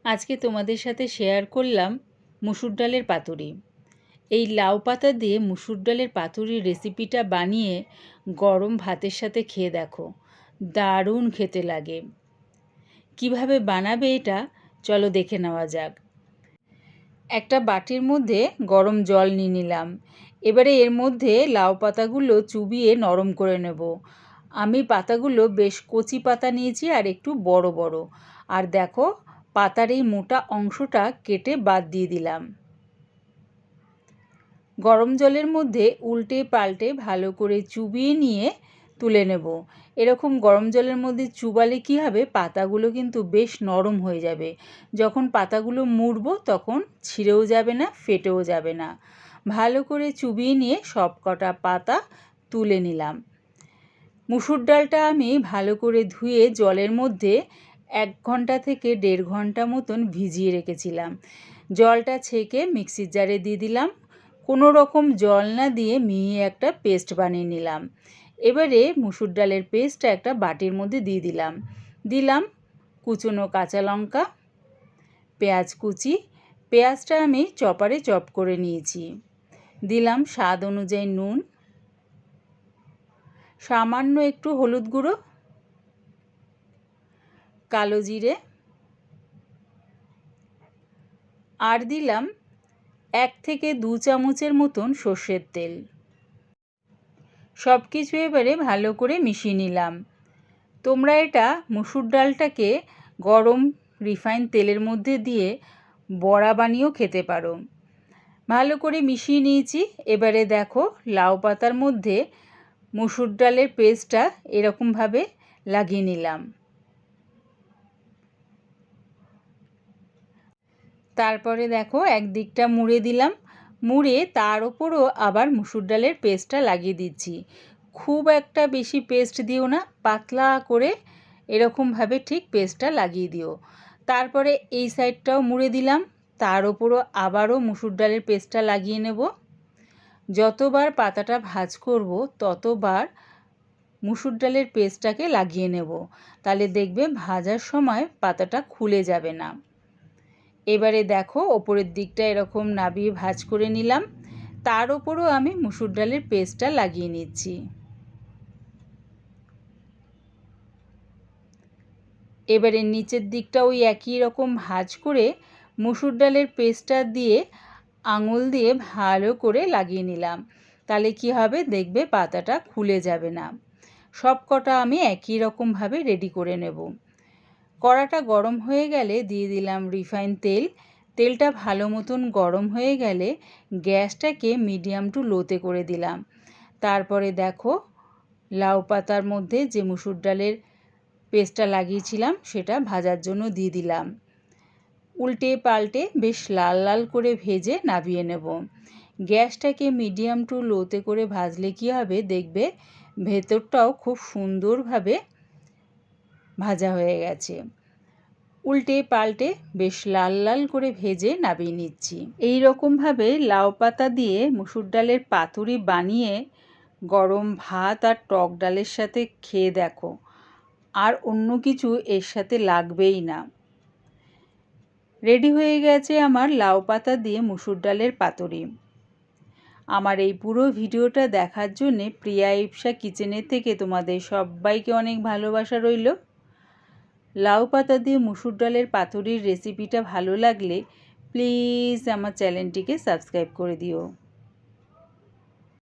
আজকে তোমাদের সাথে শেয়ার করলাম মুসুর ডালের পাতুরি। এই লাউ পাতা দিয়ে মুসুর ডালের পাতুরির রেসিপিটা বানিয়ে গরম ভাতের সাথে খেয়ে দেখো, দারুণ খেতে লাগে। কিভাবে বানাবে এটা চলো দেখে নেওয়া যাক। একটা বাটির মধ্যে গরম জল নিয়ে নিলাম। এবারে এর মধ্যে লাউ পাতাগুলো চুবিয়ে নরম করে নেব। আমি পাতাগুলো বেশ কচি পাতা নিয়েছি আর একটু বড় বড়। আর দেখো, পাতার এই মোটা অংশটা কেটে বাদ দিয়ে দিলাম। গরম জলের মধ্যে উল্টে পাল্টে ভালো করে চুবিয়ে নিয়ে তুলে নেব। এরকম গরম জলের মধ্যে চুবালে কী হবে, পাতাগুলো কিন্তু বেশ নরম হয়ে যাবে। যখন পাতাগুলো মুড়বো তখন ছিঁড়েও যাবে না, ফেটেও যাবে না। ভালো করে চুবিয়ে নিয়ে সব কটা পাতা তুলে নিলাম। মুসুর ডালটা আমি ভালো করে ধুয়ে জলের মধ্যে 1 ঘন্টা থেকে 1.5 ঘন্টা মতন ভিজিয়ে রেখেছিলাম। জলটা ছেঁকে মিক্সির জারে দিয়ে দিলাম। কোনো রকম জল না দিয়ে মিহি একটা পেস্ট বানিয়ে নিলাম। এবারে মুসুর ডালের পেস্টটা একটা বাটির মধ্যে দিয়ে দিলাম কুচনো কাঁচা লঙ্কা, পেঁয়াজ কুচি। পেঁয়াজটা আমি চপারে চপ করে নিয়েছি। দিলাম স্বাদ অনুযায়ী নুন, সামান্য একটু হলুদ গুঁড়ো, কালো জিরে, আর দিলাম 1 থেকে 2 চামচের মতন সর্ষের তেল। সব কিছু এবারে ভালো করে মিশিয়ে নিলাম। তোমরা এটা মুসুর ডালটাকে গরম রিফাইন তেলের মধ্যে দিয়ে বড়া বানিয়েও খেতে পারো। ভালো করে মিশিয়ে নিয়েছি। এবারে দেখো, লাউ পাতার মধ্যে মুসুর ডালের পেস্টটা এরকমভাবে লাগিয়ে নিলাম। তারপরে দেখো, একদিকটা মুড়ে দিলাম। মুড়ে তার ওপরও আবার মুসুর ডালের পেস্টটা লাগিয়ে দিচ্ছি। খুব একটা বেশি পেস্ট দিও না, পাতলা করে এরকমভাবে ঠিক পেস্টটা লাগিয়ে দিও। তারপরে এই সাইডটাও মুড়ে দিলাম, তার ওপরও আবারও মুসুর ডালের পেস্টটা লাগিয়ে নেব। যতবার পাতাটা ভাজ করব ততবার মুসুর ডালের পেস্টটাকে লাগিয়ে নেব, তাহলে দেখবে ভাজার সময় পাতাটা খুলে যাবে না। এবারে দেখো, ওপরের দিকটা এরকম নাবিয়ে ভাজ করে নিলাম। তার ওপরও আমি মুসুর ডালের পেস্টটা লাগিয়ে নিচ্ছি। এবারে নিচের দিকটা ওই একই রকম ভাজ করে মুসুর ডালের পেস্টটা দিয়ে আঙুল দিয়ে ভালো করে লাগিয়ে নিলাম। তাহলে কি হবে, দেখবে পাতাটা খুলে যাবে না। সব কটা আমি একই রকমভাবে রেডি করে নেব। কড়াটা গরম হয়ে গেলে দিয়ে দিলাম রিফাইন তেল। তেলটা ভালো মতন গরম হয়ে গেলে গ্যাসটাকে মিডিয়াম টু লোতে করে দিলাম। তারপরে দেখো, লাউ পাতার মধ্যে যে মুসুর ডালের পেস্টটা লাগিয়েছিলাম সেটা ভাজার জন্য দিয়ে দিলাম। উল্টে পাল্টে বেশ লাল লাল করে ভেজে নামিয়ে নেব। গ্যাসটাকে মিডিয়াম টু লোতে করে ভাজলে কী হবে, দেখবে ভেতরটাও খুব সুন্দরভাবে ভাজা হয়ে গেছে। উল্টে পাল্টে বেশ লাল লাল করে ভেজে নামিয়ে নিচ্ছি। এই রকমভাবে লাউ পাতা দিয়ে মুসুর ডালের পাতুরি বানিয়ে গরম ভাত আর টক ডালের সাথে খেয়ে দেখো, আর অন্য কিছু এর সাথে লাগবেই না। রেডি হয়ে গেছে আমার লাউ পাতা দিয়ে মুসুর ডালের পাতুরি। আমার এই পুরো ভিডিওটা দেখার জন্যে প্রিয়া ইপসা কিচেনের থেকে তোমাদের সবাইকে অনেক ভালোবাসা রইল। লাউ পাতা দিয়ে মুসুর ডালের পাতুরির রেসিপিটা ভালো লাগলে প্লিজ আমার চ্যানেলটিকে সাবস্ক্রাইব করে দিও।